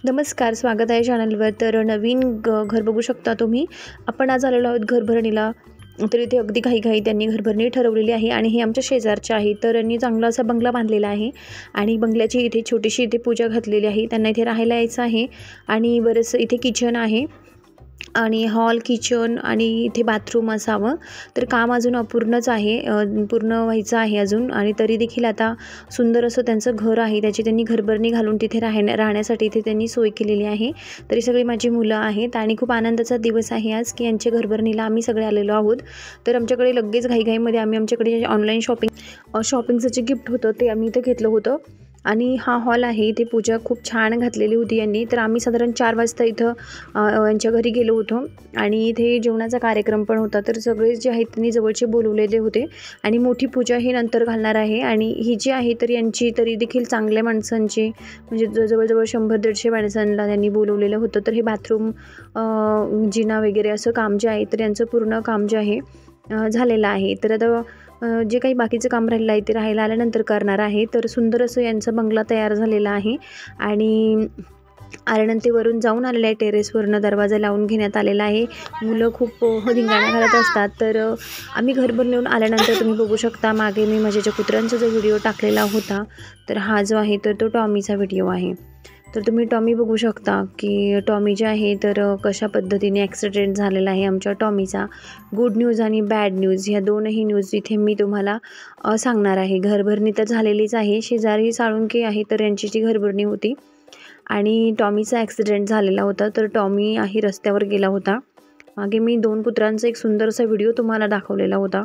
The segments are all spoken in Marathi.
नमस्कार, स्वागत आहे चॅनलवर. तर नवीन घर बघू शकता तुम्ही. आपण आज आलेलो आहोत घरभरणीला. तर इथे अगदी घाई त्यांनी घरभरणी ठरवलेली आहे आणि हे आमच्या शेजारचे आहे. तर यांनी चांगला असा बंगला बांधलेला आहे आणि बंगल्याची इथे छोटीशी इथे पूजा घातलेली आहे. त्यांना इथे राहायला यायचं आहे आणि बरंचसं इथे किचन आहे आणि हॉल, किचन आणि इथे बाथरूम असावं. तर काम अजून अपूर्णच आहे, पूर्ण व्हायचं आहे अजून. आणि तरी देखील आता सुंदर असं त्यांचं घर आहे. त्याची त्यांनी घरभरणी घालून तिथे राहण्यासाठी इथे त्यांनी सोय केलेली आहे. तरी सगळी माझी मुलं आहेत आणि खूप आनंदाचा दिवस आहे आज, की यांच्या घरभरणीला आम्ही सगळे आलेलो आहोत. तर आमच्याकडे लगेच घाईमध्ये आमच्याकडे ऑनलाईन शॉपिंगचं जे गिफ्ट होतं ते आम्ही इथं घेतलं होतं. आणि हा हॉल आहे. इथे पूजा खूप छान घातलेली होती यांनी. तर आम्ही साधारण 4 वाजता इथं यांच्या घरी गेलो होतो आणि इथे जेवणाचा कार्यक्रम पण होता. तर सगळे जे आहेत त्यांनी जवळचे बोलवलेले होते आणि मोठी पूजा ही नंतर घालणार आहे. आणि ही जी आहे तर यांची तरी देखील चांगल्या माणसांची, म्हणजे जवळजवळ 100-150 माणसांना त्यांनी बोलवलेलं होतं. तर हे बाथरूम, जिना वगैरे असं काम जे आहे तर यांचं पूर्ण काम जे आहे झालेलं आहे. तर आता जे काही बाकीचं काम राहिलं आहे ते राहायला आल्यानंतर करणार आहे. तर सुंदर असं यांचा बंगला तयार झालेला आहे आणि आल्यानंतर जाऊन आलेलं आहे. टेरेसवरनं दरवाजा लावून घेण्यात आलेला आहे. मुलं खूप धिंगाणा घालत असतात. तर आम्ही घर बनवून आल्यानंतर तुम्ही बघू शकता, मागे मी माझ्या ज्या कुत्र्यांचा जो व्हिडिओ टाकलेला होता तर हा जो आहे तर तो टॉमीचा व्हिडिओ आहे. तर तुम्ही टॉमी बघू शकता की टॉमी जे आहे तर कशा पद्धतीने ॲक्सिडेंट झालेला आहे आमच्या टॉमीचा. गुड न्यूज आणि बॅड न्यूज ह्या दोनही न्यूज इथे मी तुम्हाला सांगणार आहे. घरभरणी तर झालेलीच आहे. शेजारी साळुंके आहे तर यांची जी घरभरणी होती आणि टॉमीचा ॲक्सिडेंट झालेला होता. तर टॉमी आहे रस्त्यावर गेला होता. मागे मी 2 कुत्र्यांचा एक सुंदरसा व्हिडिओ तुम्हाला दाखवलेला होता.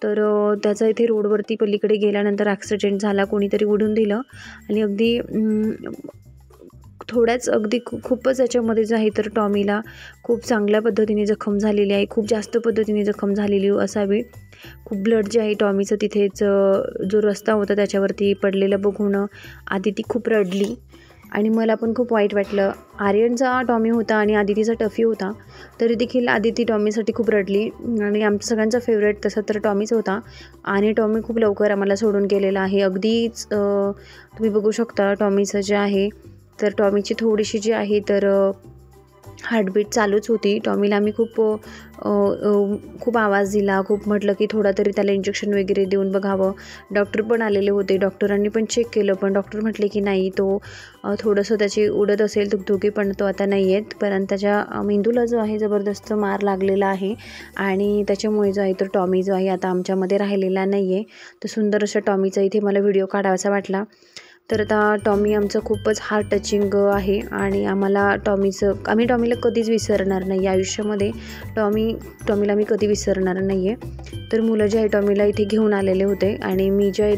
तर त्याचा इथे रोडवरती पलीकडे गेल्यानंतर ॲक्सिडेंट झाला. कोणीतरी उडून दिलं आणि अगदी थोड्याच अगदी खूपच याच्यामध्ये जे आहे तर टॉमीला खूप चांगल्या पद्धतीने जखम झालेली आहे. खूप जास्त पद्धतीने जखम झालेली असावी. खूप ब्लड जे आहे टॉमीचं तिथेच जो रस्ता होता त्याच्यावरती पडलेलं बघून आदिती खूप रडली आणि मला पण खूप वाईट वाटलं. आर्यनचा टॉमी होता आणि आदितीचा टफी होता. तरी देखील आदिती टॉमीसाठी खूप रडली आणि आमच्या सगळ्यांचा फेवरेट तसा तर टॉमीच होता आणि टॉमी खूप लवकर आम्हाला सोडून गेलेला आहे. अगदीच तुम्ही बघू शकता टॉमीचं जे आहे तर टॉमीची थोडीशी जी आहे तर हार्टबीट चालूच होती. टॉमीला आम्ही खूप आवाज दिला, खूप म्हटलं की थोडा तरी त्याला इंजेक्शन वगैरे देऊन बघावं. डॉक्टर पण आलेले होते. डॉक्टरांनी पण चेक केलं, पण डॉक्टर म्हटले की नाही, तो थोडंसं त्याची उडत असेल धुकधुकी, पण तो आता नाही आहेत. कारण त्याच्या मेंदूला जो आहे जबरदस्त मार लागलेला आहे आणि त्याच्यामुळे जो आहे तर टॉमी जो आहे आता आमच्यामध्ये राहिलेला नाही आहे. तर सुंदर अशा टॉमीचा इथे मला व्हिडिओ काढावासा वाटला. तर आता टॉमी आमचं खूपच हार्ट टचिंग आहे आणि आम्ही टॉमीला कधीच विसरणार नाही आयुष्यामध्ये. टॉमीला मी कधी विसरणार नाही आहे. तर मुलं जे आहे टॉमीला इथे घेऊन आलेले होते आणि मी जे आहे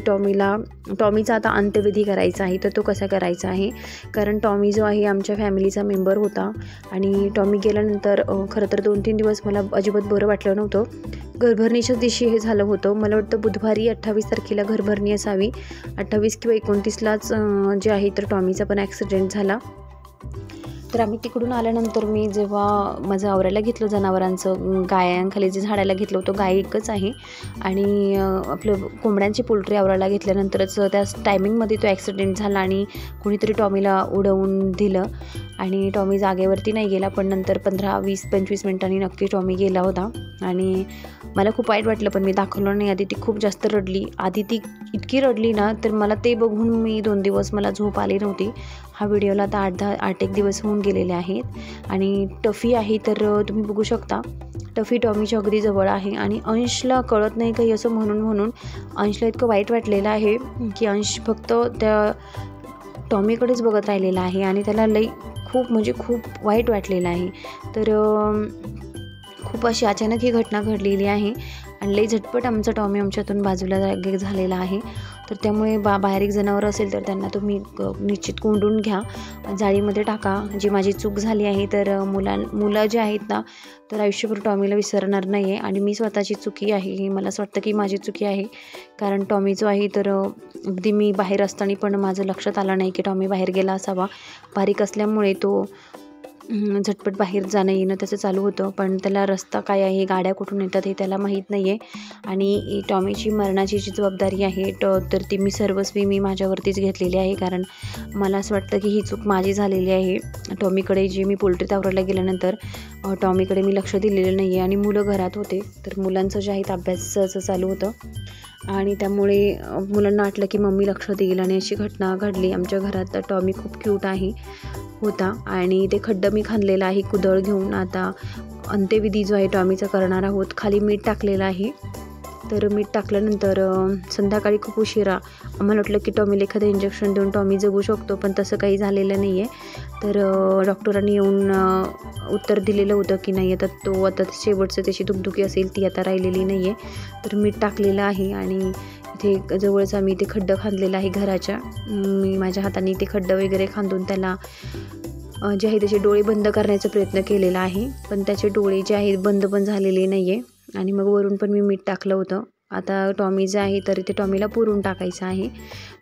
टॉमीचा आता अंत्यविधी करायचा आहे. तर तो कसा करायचा आहे, कारण टॉमी जो आहे आमच्या फॅमिलीचा मेंबर होता आणि टॉमी गेल्यानंतर खरं तर 2-3 दिवस मला अजिबात बरं वाटलं नव्हतं. घरभरणीच्याच दिवशी हे झालं होतं. मला वाटतं बुधवारी 28 तारखेला घरभरणी असावी. 28 किंवा 29लाच जे आहे तर टॉमीचा पण ॲक्सिडेंट झाला. तर आम्ही तिकडून आल्यानंतर मी जेव्हा माझं आवरायला घेतलं जनावरांचं, गायांखाली जे झाडायला घेतलं होतं, गाय एकच आहे आणि आपलं कोंबड्यांची पोल्ट्री आवरायला घेतल्यानंतरच त्याच टायमिंगमध्ये तो ॲक्सिडेंट झाला आणि कोणीतरी टॉमीला उडवून दिलं आणि टॉमी जागेवरती नाही गेला, पण नंतर 15, 20, 25 मिनिटांनी नक्की टॉमी गेला होता आणि मला खूप वाईट वाटलं, पण मी दाखवलं नाही. आदिती खूप जास्त रडली. आदिती इतकी रडली ना, तर मला ते बघून मी 2 दिवस मला झोप आली नव्हती. हा व्हिडिओला आता 8-एक दिवस होऊन गेलेले आहेत आणि टफी आहे तर तुम्ही बघू शकता. टफी टॉमीच्या अगदी जवळ आहे आणि अंशला कळत नाही काही असं म्हणून अंशला इतकं वाईट वाटलेलं आहे की अंश फक्त त्या टॉमीकडेच बघत राहिलेला आहे आणि त्याला खूप वाईट वाटलेलं आहे. तर खूप अशी अचानक ही घटना घडलेली आहे आणि लई झटपट आमचा टॉमी आमच्यातून बाजूला झालेला आहे. तर त्यामुळे बाहेर एक जनावर असेल तर त्यांना तुम्ही निश्चित कोंडून घ्या, जाळीमध्ये टाका. जी माझी चूक झाली आहे तर मुलं जे आहेत ना तर आयुष्यभर टॉमीला विसरणार नाही आहे आणि मी स्वतःची चुकी आहे ही मला असं वाटतं की माझी चुकी आहे. कारण टॉमी जो आहे तर अगदी मी बाहेर असताना पण माझं लक्षात आलं नाही की टॉमी बाहेर गेला असावा. बारीक असल्यामुळे तो झटपट बाहेर जाणं येणं त्याचं चालू होतं, पण त्याला रस्ता काय आहे, गाड्या कुठून येतात हे त्याला माहीत नाही आहे. आणि टॉमीची मरणाची जी जबाबदारी आहे तर ती मी माझ्यावरतीच घेतलेली आहे, कारण मला असं वाटतं की ही चूक माझी झालेली आहे. टॉमीकडे मी पोल्ट्री तावरायला गेल्यानंतर टॉमीकडे मी लक्ष दिलेलं नाही आहे आणि मुलं घरात होते, तर मुलांचं जे आहे ते अभ्यासाचं चालू होतं आणि त्यामुळे मुलांना वाटलं की मम्मी लक्ष देईल आणि अशी घटना घडली आमच्या घरात. टॉमी खूप क्यूट होता आणि ते खड्डं मी खणलेलं आहे कुदळ घेऊन. आता अंत्यविधी जो आहे टॉमीचा करणार आहोत. खाली मीठ टाकलेलं आहे, तर मीठ टाकल्यानंतर संध्याकाळी खूप उशिरा आम्हाला वाटलं की टॉमीला एखादं इंजेक्शन देऊन टॉमी जगू शकतो, पण तसं काही झालेलं नाही आहे. तर डॉक्टरांनी येऊन उत्तर दिलेलं होतं की नाही, आता शेवटचं त्याची दुखदुखी असेल ती आता राहिलेली नाही आहे. तर मीठ टाकलेलं आहे आणि इथे जवळच आम्ही इथे खड्डं खांदलेलं आहे घराच्या. मी माझ्या हाताने ते खड्डं वगैरे खांदून त्याला जे आहे त्याचे डोळे बंद करण्याचा प्रयत्न केलेला आहे, पण त्याचे डोळे जे आहेत बंद पण झालेले नाही आहे. आणि मग वरून पण मी मीठ टाकलं होतं. आता टॉमी जे आहे तर ते टॉमीला पुरून टाकायचं आहे.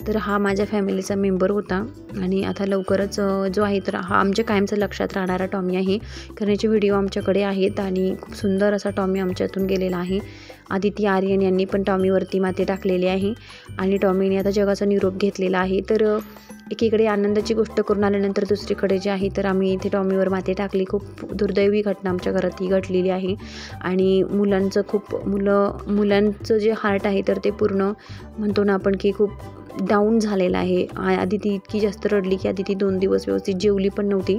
तर हा माझ्या फॅमिलीचा मेंबर होता आणि आता लवकरच जो आहे तर हा आमच्या कायमचं लक्षात राहणारा टॉमी आहे, कारण याचे व्हिडिओ आमच्याकडे आहेत आणि खूप सुंदर असा टॉमी आमच्यातून गेलेला आहे. आदिती आर्यन यांनी पण टॉमीवरती माती टाकलेली आहे आणि टॉमीने आता जगाचा निरोप घेतलेला आहे. तर एकीकडे आनंदाची गोष्ट करून आल्यानंतर दुसरीकडे जे आहे तर आम्ही इथे टॉमीवर माती टाकली. खूप दुर्दैवी घटना आमच्या घरात ही घडलेली आहे आणि मुलांचं जे हार्ट आहे तर ते पूर्ण म्हणतो ना आपण की खूप डाऊन झालेलं आहे. आदिती इतकी जास्त रडली की आदिती 2 दिवस व्यवस्थित जेवली पण नव्हती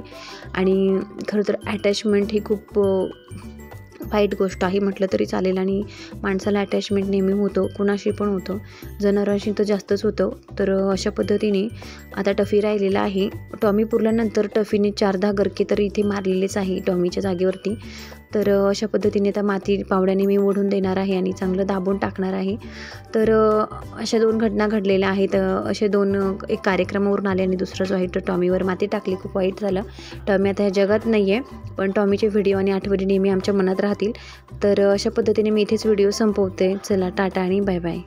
आणि खरं तर अटॅचमेंट ही खूप वाईट गोष्ट आहे म्हटलं तरी चालेल आणि माणसाला अटॅचमेंट नेहमी होतं, कुणाशी पण होतं, जनावरांशी तर जास्तच होतं. तर अशा पद्धतीने आता टफी राहिलेला आहे. टॉमी पुरल्यानंतर टफीने 4-10 गरके तर इथे मारलेलेच आहे टॉमीच्या जागेवरती. तर अशा पद्धतीने त्या माती पावड्याने मी ओढून देणार आहे आणि चांगलं दाबून टाकणार आहे. तर अशा 2 घटना घडलेल्या आहेत. असे 2 एक कार्यक्रमावरून आले आणि दुसरा जो आहे तर टॉमीवर माती टाकली. खूप वाईट झालं. टॉमी आता ह्या जगात नाही आहे, पण टॉमीचे व्हिडिओ आणि आठवणी नेहमी आमच्या मनात राहतील. तर अशा पद्धतीने मी इथेच व्हिडिओ संपवते. चला टाटा आणि बाय बाय.